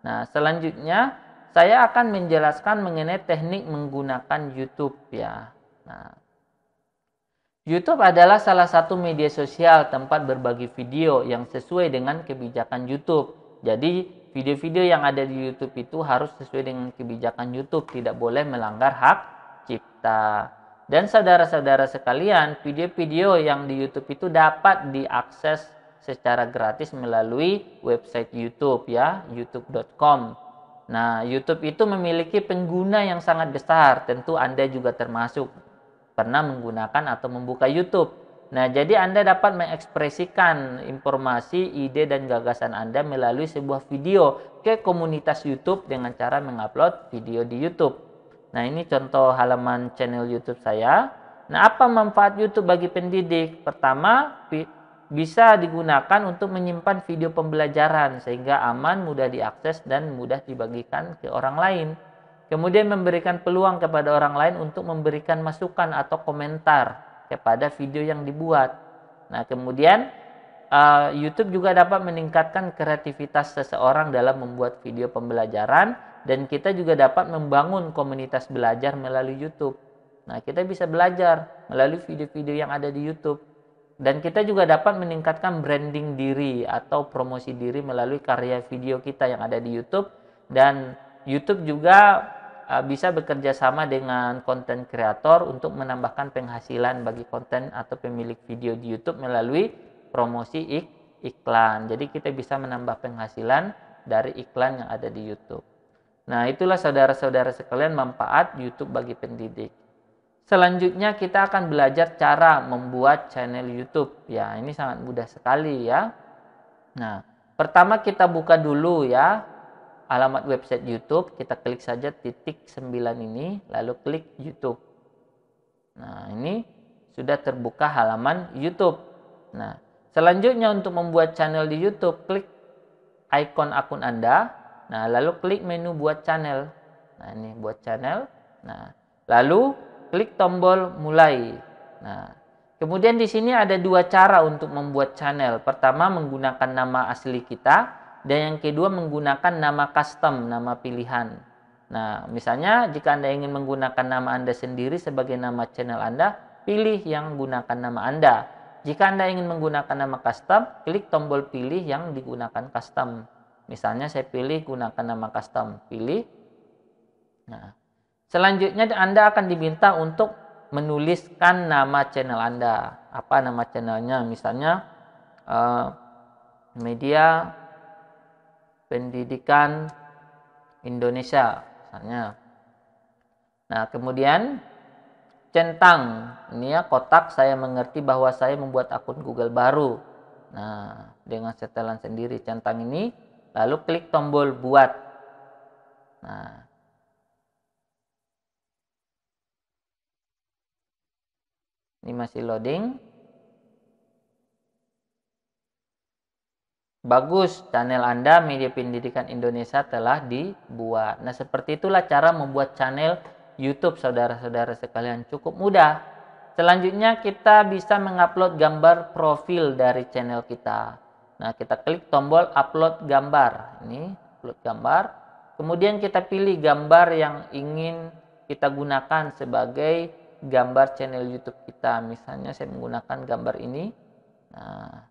Nah, selanjutnya saya akan menjelaskan mengenai teknik menggunakan YouTube ya. Nah, YouTube adalah salah satu media sosial tempat berbagi video yang sesuai dengan kebijakan YouTube. Jadi, video-video yang ada di YouTube itu harus sesuai dengan kebijakan YouTube, tidak boleh melanggar hak cipta. Dan saudara-saudara sekalian, video-video yang di YouTube itu dapat diakses secara gratis melalui website YouTube ya, youtube.com. Nah, YouTube itu memiliki pengguna yang sangat besar, tentu Anda juga termasuk pernah menggunakan atau membuka YouTube. Nah, jadi Anda dapat mengekspresikan informasi, ide, dan gagasan Anda melalui sebuah video ke komunitas YouTube dengan cara mengupload video di YouTube. Nah, ini contoh halaman channel YouTube saya. Nah, apa manfaat YouTube bagi pendidik? Pertama, bisa digunakan untuk menyimpan video pembelajaran sehingga aman, mudah diakses, dan mudah dibagikan ke orang lain. Kemudian memberikan peluang kepada orang lain untuk memberikan masukan atau komentar kepada video yang dibuat. Nah, kemudian YouTube juga dapat meningkatkan kreativitas seseorang dalam membuat video pembelajaran dan kita juga dapat membangun komunitas belajar melalui YouTube. Nah, kita bisa belajar melalui video-video yang ada di YouTube. Dan kita juga dapat meningkatkan branding diri atau promosi diri melalui karya video kita yang ada di YouTube. Dan YouTube juga bisa bekerja sama dengan konten kreator untuk menambahkan penghasilan bagi konten atau pemilik video di YouTube melalui promosi iklan. Jadi kita bisa menambah penghasilan dari iklan yang ada di YouTube. Nah, itulah saudara-saudara sekalian manfaat YouTube bagi pendidik. Selanjutnya kita akan belajar cara membuat channel YouTube. Ya, ini sangat mudah sekali ya. Nah, pertama kita buka dulu ya alamat website YouTube, kita klik saja titik 9 ini, lalu klik YouTube. Nah, ini sudah terbuka halaman YouTube. Nah, selanjutnya untuk membuat channel di YouTube, klik ikon akun Anda. Nah, lalu klik menu buat channel. Nah, ini buat channel. Nah, lalu klik tombol mulai. Nah, kemudian di sini ada dua cara untuk membuat channel. Pertama menggunakan nama asli kita dan yang kedua menggunakan nama custom, nama pilihan. Nah, misalnya jika Anda ingin menggunakan nama Anda sendiri sebagai nama channel Anda, pilih yang gunakan nama Anda. Jika Anda ingin menggunakan nama custom, klik tombol pilih yang digunakan custom. Misalnya saya pilih gunakan nama custom, pilih. Nah, selanjutnya Anda akan diminta untuk menuliskan nama channel Anda. Apa nama channelnya? Misalnya media pendidikan Indonesia misalnya. Nah, kemudian centang. Ini ya kotak saya mengerti bahwa saya membuat akun Google baru. Nah, dengan setelan sendiri centang ini, lalu klik tombol buat. Nah, ini masih loading. Bagus, channel Anda Media Pendidikan Indonesia telah dibuat. Nah, seperti itulah cara membuat channel YouTube, saudara-saudara sekalian. Cukup mudah. Selanjutnya, kita bisa mengupload gambar profil dari channel kita. Nah, kita klik tombol upload gambar. Ini, upload gambar. Kemudian kita pilih gambar yang ingin kita gunakan sebagai gambar channel YouTube kita. Misalnya, saya menggunakan gambar ini. Nah,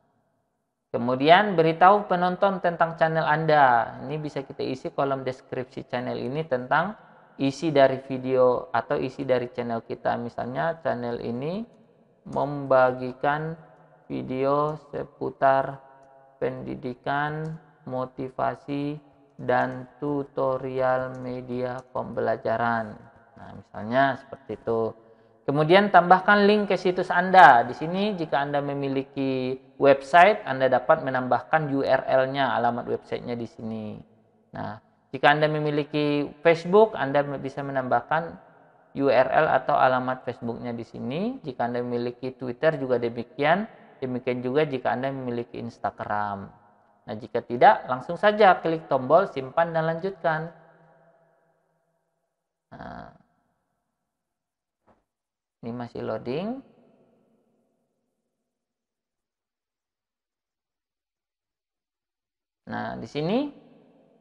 kemudian beritahu penonton tentang channel Anda. Ini bisa kita isi kolom deskripsi channel ini tentang isi dari video atau isi dari channel kita. Misalnya channel ini membagikan video seputar pendidikan, motivasi, dan tutorial media pembelajaran. Nah, misalnya seperti itu. Kemudian tambahkan link ke situs Anda. Di sini jika Anda memiliki website, Anda dapat menambahkan URL-nya, alamat websitenya di sini. Nah, jika Anda memiliki Facebook, Anda bisa menambahkan URL atau alamat Facebook-nya di sini. Jika Anda memiliki Twitter juga demikian. Demikian juga jika Anda memiliki Instagram. Nah, jika tidak, langsung saja klik tombol simpan dan lanjutkan. Nah, ini masih loading. Nah, di sini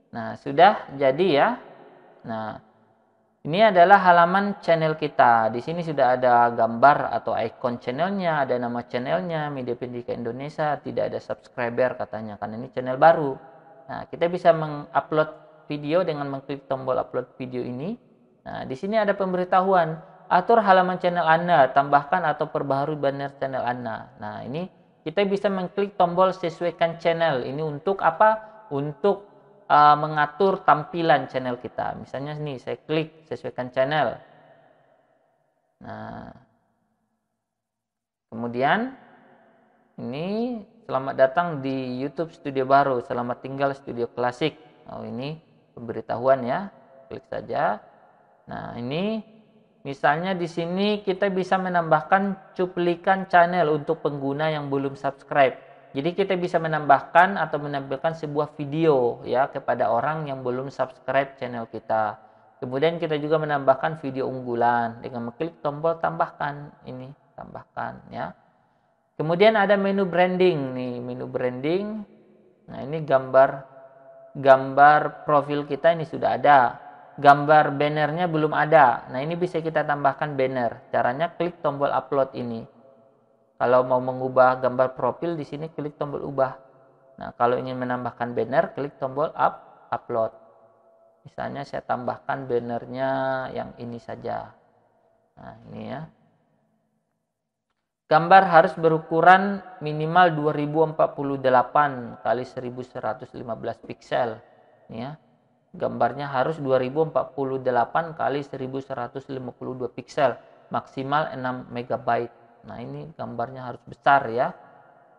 Nah, sudah jadi ya. Nah, ini adalah halaman channel kita. Di sini sudah ada gambar atau ikon channelnya, ada nama channelnya, Media Pendidikan Indonesia, tidak ada subscriber katanya, karena ini channel baru. Nah, kita bisa mengupload video dengan mengklik tombol upload video ini. Nah, di sini ada pemberitahuan, atur halaman channel Anda, tambahkan atau perbaharui banner channel Anda. Nah, ini kita bisa mengklik tombol sesuaikan channel. Ini untuk apa? Untuk mengatur tampilan channel kita. Misalnya nih, saya klik sesuaikan channel. Nah, kemudian ini selamat datang di YouTube Studio baru, selamat tinggal Studio Klasik. Oh, ini pemberitahuan ya. Klik saja. Nah, ini misalnya di sini kita bisa menambahkan cuplikan channel untuk pengguna yang belum subscribe. Jadi kita bisa menambahkan atau menampilkan sebuah video ya kepada orang yang belum subscribe channel kita. Kemudian kita juga menambahkan video unggulan dengan mengklik tombol tambahkan ini, tambahkan ya. Kemudian ada menu branding nih, menu branding. Nah, ini gambar profil kita ini sudah ada. Gambar bannernya belum ada. Nah, ini bisa kita tambahkan banner. Caranya klik tombol upload ini. Kalau mau mengubah gambar profil di sini klik tombol ubah. Nah, kalau ingin menambahkan banner klik tombol upload. Misalnya saya tambahkan bannernya yang ini saja. Nah, ini ya. Gambar harus berukuran minimal 2048 kali 1115 pixel. Ini ya. Gambarnya harus 2048 kali 1152 pixel, maksimal 6 MB. Nah, ini gambarnya harus besar ya.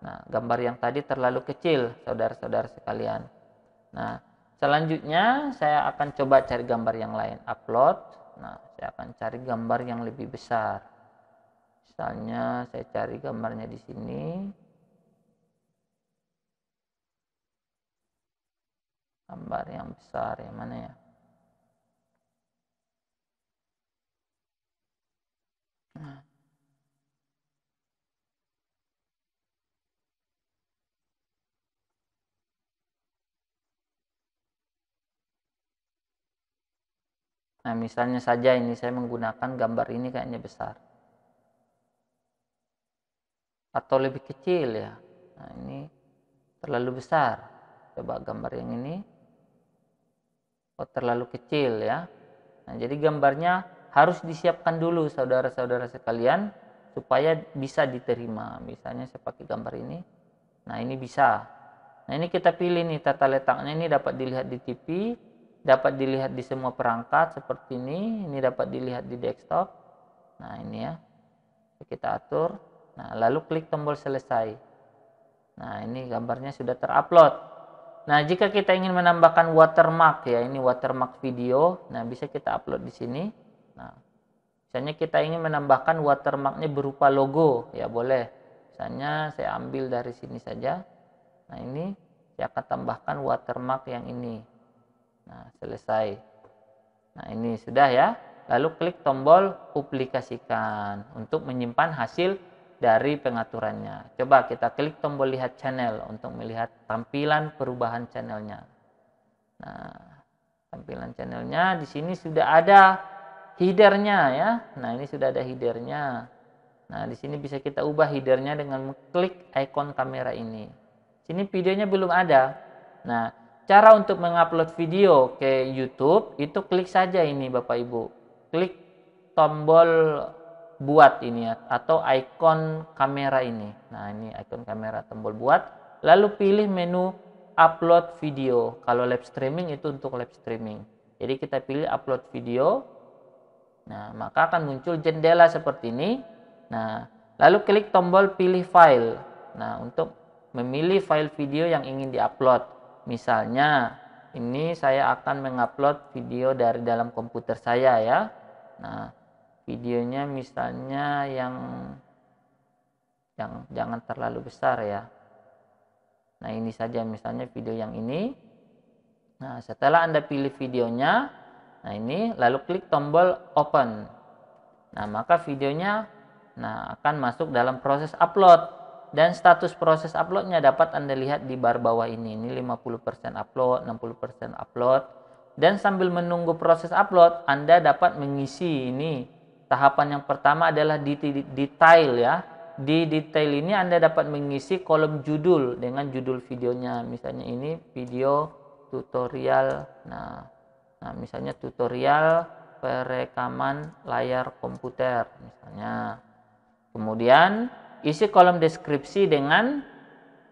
Nah, gambar yang tadi terlalu kecil, saudara-saudara sekalian. Nah, selanjutnya saya akan coba cari gambar yang lain. Upload. Nah, saya akan cari gambar yang lebih besar. Misalnya saya cari gambarnya di sini. Gambar yang besar yang mana ya? Nah, misalnya saja ini saya menggunakan gambar ini kayaknya besar. Atau lebih kecil ya. Nah, ini terlalu besar. Coba gambar yang ini. Oh, terlalu kecil ya. Nah, jadi gambarnya harus disiapkan dulu saudara-saudara sekalian supaya bisa diterima. Misalnya saya pakai gambar ini. Nah, ini bisa. Nah, ini kita pilih nih tata letaknya, ini dapat dilihat di TV, dapat dilihat di semua perangkat seperti ini dapat dilihat di desktop. Nah, ini ya. Kita atur. Nah, lalu klik tombol selesai. Nah, ini gambarnya sudah terupload. Nah, jika kita ingin menambahkan watermark ya, ini watermark video. Nah, bisa kita upload di sini. Nah, misalnya kita ingin menambahkan watermarknya berupa logo, ya boleh. Misalnya saya ambil dari sini saja. Nah, ini saya akan tambahkan watermark yang ini. Nah, selesai. Nah, ini sudah ya. Lalu klik tombol publikasikan untuk menyimpan hasil dari pengaturannya. Coba kita klik tombol lihat channel untuk melihat tampilan perubahan channelnya. Nah, tampilan channelnya di sini sudah ada headernya ya. Nah, ini sudah ada headernya. Nah, di sini bisa kita ubah headernya dengan klik ikon kamera ini. Sini videonya belum ada. Nah, cara untuk mengupload video ke YouTube itu klik saja ini Bapak Ibu. Klik tombol buat ini ya, atau ikon kamera ini. Nah, ini ikon kamera tombol buat. Lalu pilih menu upload video. Kalau live streaming itu untuk live streaming. Jadi kita pilih upload video. Nah, maka akan muncul jendela seperti ini. Nah, lalu klik tombol pilih file. Nah, untuk memilih file video yang ingin diupload. Misalnya, ini saya akan mengupload video dari dalam komputer saya ya. Nah, videonya misalnya yang jangan terlalu besar ya. Nah, ini saja misalnya video yang ini. Nah, setelah Anda pilih videonya, nah ini lalu klik tombol open. Nah, maka videonya akan masuk dalam proses upload. dan status proses uploadnya dapat Anda lihat di bar bawah ini. Ini 50% upload, 60% upload. Dan sambil menunggu proses upload, Anda dapat mengisi ini. Tahapan yang pertama adalah detail ya. Di detail ini Anda dapat mengisi kolom judul dengan judul videonya. Misalnya ini video tutorial. Nah misalnya tutorial perekaman layar komputer misalnya. Kemudian isi kolom deskripsi dengan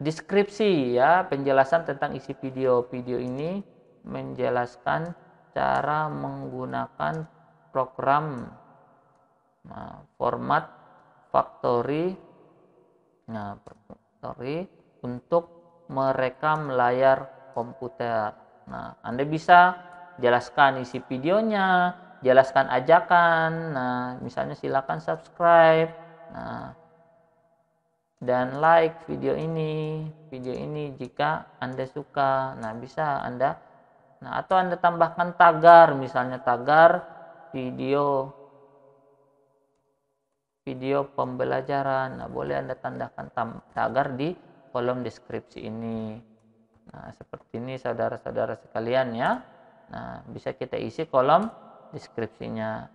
deskripsi ya, penjelasan tentang isi video. Video ini menjelaskan cara menggunakan program format Factory untuk merekam layar komputer. Nah, Anda bisa jelaskan isi videonya, jelaskan ajakan. Nah, misalnya silakan subscribe. Nah, dan like video ini jika Anda suka. Nah, bisa Anda atau Anda tambahkan tagar, misalnya tagar video pembelajaran. Nah, boleh Anda tandahkan tagar di kolom deskripsi ini. Nah, seperti ini saudara-saudara sekalian ya. Nah, bisa kita isi kolom deskripsinya.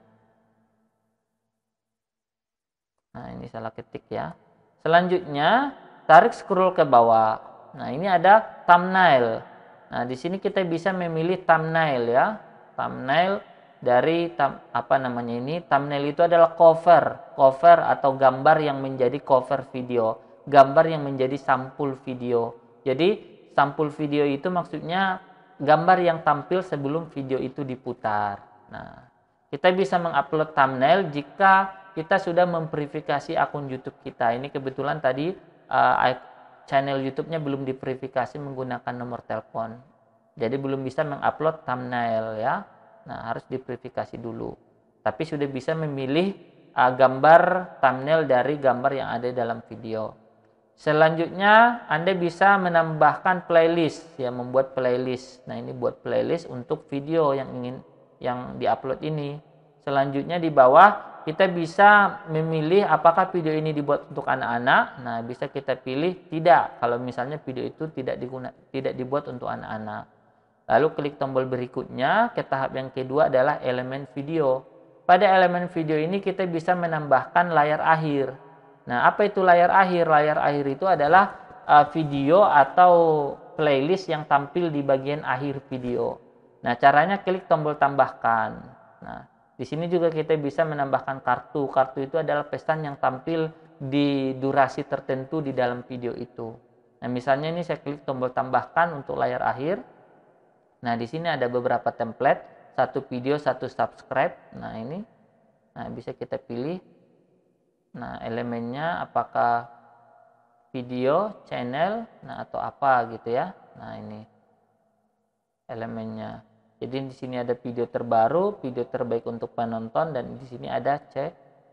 Nah, ini salah ketik ya. Selanjutnya, tarik scroll ke bawah. Nah, ini ada thumbnail. Nah, di sini kita bisa memilih thumbnail ya. Thumbnail dari thumbnail itu adalah cover atau gambar yang menjadi cover video, gambar yang menjadi sampul video. Jadi sampul video itu maksudnya gambar yang tampil sebelum video itu diputar. Nah, kita bisa mengupload thumbnail jika kita sudah memverifikasi akun YouTube kita. Ini kebetulan tadi channel YouTube-nya belum diverifikasi menggunakan nomor telepon. Jadi belum bisa mengupload thumbnail ya. Nah, harus diverifikasi dulu. Tapi sudah bisa memilih gambar thumbnail dari gambar yang ada dalam video. Selanjutnya, Anda bisa menambahkan playlist ya, membuat playlist. Nah, ini buat playlist untuk video yang diupload ini. Selanjutnya di bawah kita bisa memilih apakah video ini dibuat untuk anak-anak. Nah, bisa kita pilih tidak kalau misalnya video itu tidak dibuat untuk anak-anak. Lalu klik tombol berikutnya, ke tahap yang kedua adalah elemen video. Pada elemen video ini kita bisa menambahkan layar akhir. Nah, apa itu layar akhir? Layar akhir itu adalah video atau playlist yang tampil di bagian akhir video. Nah, caranya klik tombol tambahkan. Nah, di sini juga kita bisa menambahkan kartu. Kartu itu adalah pesan yang tampil di durasi tertentu di dalam video itu. Nah, misalnya ini saya klik tombol tambahkan untuk layar akhir. Nah, di sini ada beberapa template, satu video, satu subscribe. Nah, ini bisa kita pilih. Nah, elemennya apakah video, channel, atau apa gitu ya. Nah, ini elemennya. Jadi di sini ada video terbaru, video terbaik untuk penonton, dan di sini ada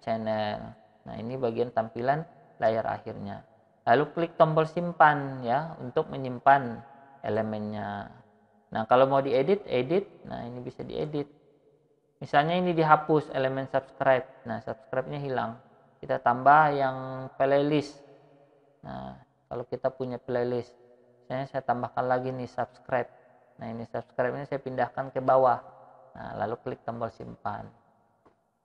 channel. Nah, ini bagian tampilan layar akhirnya. Lalu klik tombol simpan ya untuk menyimpan elemennya. Nah, kalau mau diedit, nah ini bisa diedit. Misalnya ini dihapus elemen subscribe. Nah, subscribe-nya hilang. Kita tambah yang playlist. Nah, kalau kita punya playlist, misalnya saya tambahkan lagi nih subscribe. Nah, ini subscribe ini saya pindahkan ke bawah. Nah, lalu klik tombol simpan.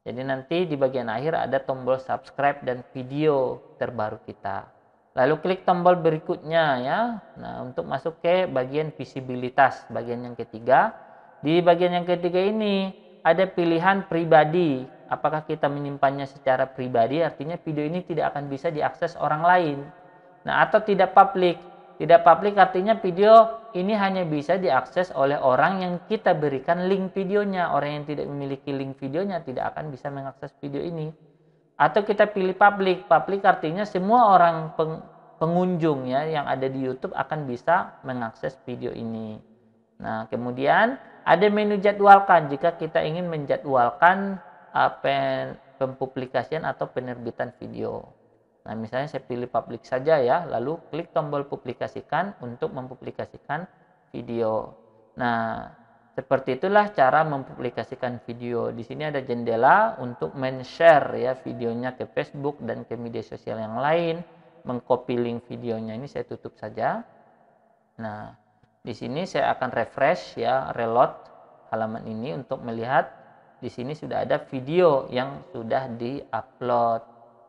Jadi nanti di bagian akhir ada tombol subscribe dan video terbaru kita. Lalu klik tombol berikutnya ya. Nah, untuk masuk ke bagian visibilitas, bagian yang ketiga. Di bagian yang ketiga ini ada pilihan pribadi. Apakah kita menyimpannya secara pribadi, artinya video ini tidak akan bisa diakses orang lain. Nah, atau tidak publik. Tidak publik artinya video ini hanya bisa diakses oleh orang yang kita berikan link videonya. Orang yang tidak memiliki link videonya tidak akan bisa mengakses video ini. Atau kita pilih publik. Publik artinya semua orang pengunjung ya yang ada di YouTube akan bisa mengakses video ini. Nah, kemudian ada menu jadwalkan jika kita ingin menjadwalkan pempublikasian atau penerbitan video. Nah, misalnya saya pilih publik saja ya, lalu klik tombol publikasikan untuk mempublikasikan video. Nah, seperti itulah cara mempublikasikan video. Di sini ada jendela untuk men-share ya videonya ke Facebook dan ke media sosial yang lain. mengcopy link videonya. Ini saya tutup saja. Nah, di sini saya akan refresh ya, reload halaman ini untuk melihat di sini sudah ada video yang sudah di-upload.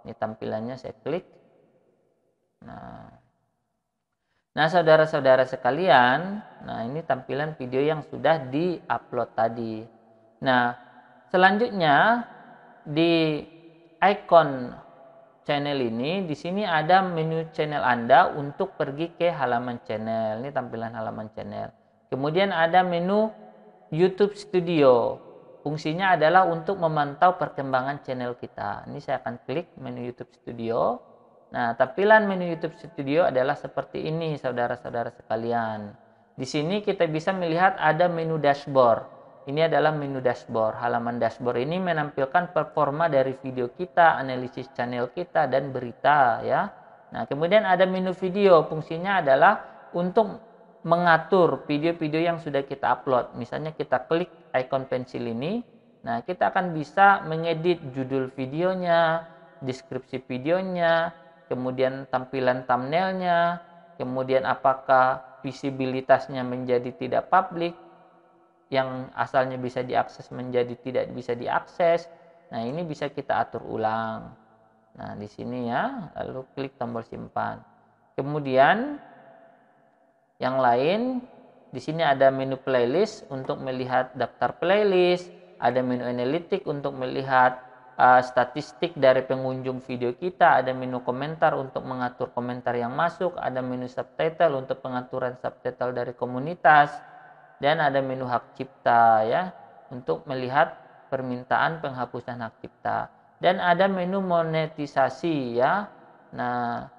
Ini tampilannya saya klik. Nah, saudara-saudara sekalian, nah ini tampilan video yang sudah di-upload tadi. Nah, selanjutnya di icon channel ini, di sini ada menu channel Anda untuk pergi ke halaman channel. Ini tampilan halaman channel. Kemudian ada menu YouTube Studio. Fungsinya adalah untuk memantau perkembangan channel kita. Ini saya akan klik menu YouTube Studio. Nah, tampilan menu YouTube Studio adalah seperti ini, saudara-saudara sekalian. Di sini kita bisa melihat ada menu dashboard. Ini adalah menu dashboard. Halaman dashboard ini menampilkan performa dari video kita, analisis channel kita, dan berita ya. Nah, kemudian ada menu video. Fungsinya adalah untuk mengatur video-video yang sudah kita upload. Misalnya kita klik icon pensil ini. Nah, kita akan bisa mengedit judul videonya, deskripsi videonya, kemudian tampilan thumbnailnya, kemudian apakah visibilitasnya menjadi tidak publik, yang asalnya bisa diakses menjadi tidak bisa diakses. Nah, ini bisa kita atur ulang. Nah, di sini ya, lalu klik tombol simpan. Kemudian yang lain, di sini ada menu playlist untuk melihat daftar playlist, ada menu analitik untuk melihat statistik dari pengunjung video kita, ada menu komentar untuk mengatur komentar yang masuk, ada menu subtitle untuk pengaturan subtitle dari komunitas, dan ada menu hak cipta ya untuk melihat permintaan penghapusan hak cipta, dan ada menu monetisasi ya. Nah,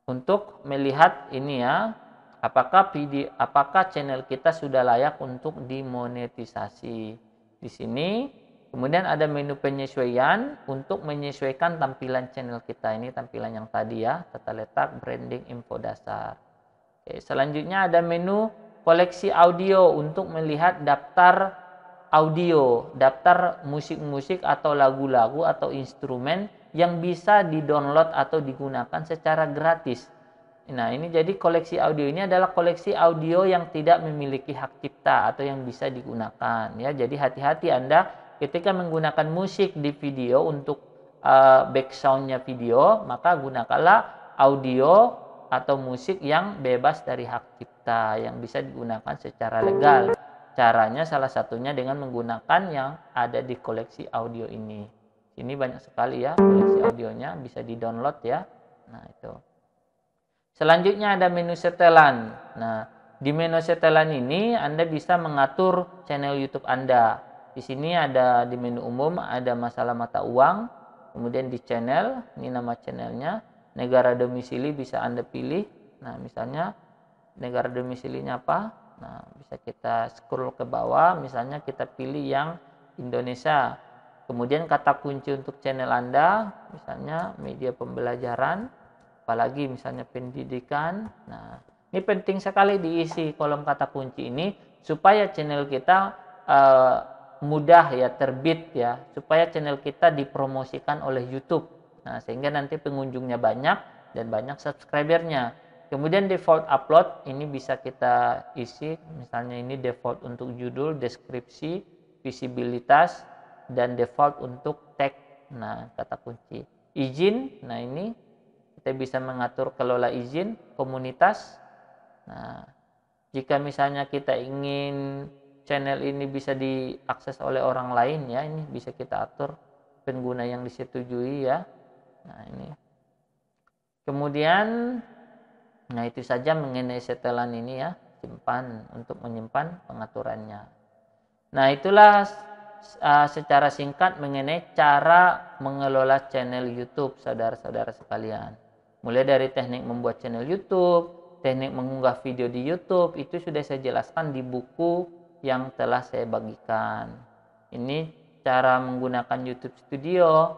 untuk melihat ini ya, apakah channel kita sudah layak untuk dimonetisasi. Di sini kemudian ada menu penyesuaian untuk menyesuaikan tampilan channel kita. Ini tampilan yang tadi ya, tata letak, branding, info dasar. Oke, selanjutnya ada menu koleksi audio untuk melihat daftar audio, daftar musik-musik atau lagu-lagu atau instrumen yang bisa di-download atau digunakan secara gratis. Nah, ini jadi koleksi audio ini adalah koleksi audio yang tidak memiliki hak cipta atau yang bisa digunakan ya. Jadi hati-hati Anda ketika menggunakan musik di video untuk background-nya video, maka gunakanlah audio atau musik yang bebas dari hak cipta yang bisa digunakan secara legal. Caranya salah satunya dengan menggunakan yang ada di koleksi audio ini. Ini banyak sekali ya koleksi audionya, bisa di-download ya. Nah, itu. Selanjutnya ada menu setelan. Nah, di menu setelan ini Anda bisa mengatur channel YouTube Anda. Di sini ada di menu umum ada masalah mata uang, kemudian di channel, ini nama channelnya, negara domisili bisa Anda pilih. Nah, misalnya negara domisilinya apa? Nah, bisa kita scroll ke bawah, misalnya kita pilih yang Indonesia. Kemudian kata kunci untuk channel Anda, misalnya media pembelajaran, apalagi misalnya pendidikan. Nah, ini penting sekali diisi kolom kata kunci ini supaya channel kita mudah ya terbit ya, supaya channel kita dipromosikan oleh YouTube. Nah, sehingga nanti pengunjungnya banyak dan banyak subscribernya. Kemudian default upload ini bisa kita isi, misalnya ini default untuk judul, deskripsi, visibilitas, dan default untuk tag. Nah, kata kunci. Izin, nah ini kita bisa mengatur kelola izin, komunitas. Nah, jika misalnya kita ingin channel ini bisa diakses oleh orang lain ya, ini bisa kita atur pengguna yang disetujui ya. Nah, ini. Kemudian, nah itu saja mengenai setelan ini ya, simpan untuk menyimpan pengaturannya. Nah, itulah secara singkat mengenai cara mengelola channel YouTube, saudara-saudara sekalian. Mulai dari teknik membuat channel YouTube, teknik mengunggah video di YouTube, itu sudah saya jelaskan di buku yang telah saya bagikan. Ini cara menggunakan YouTube Studio,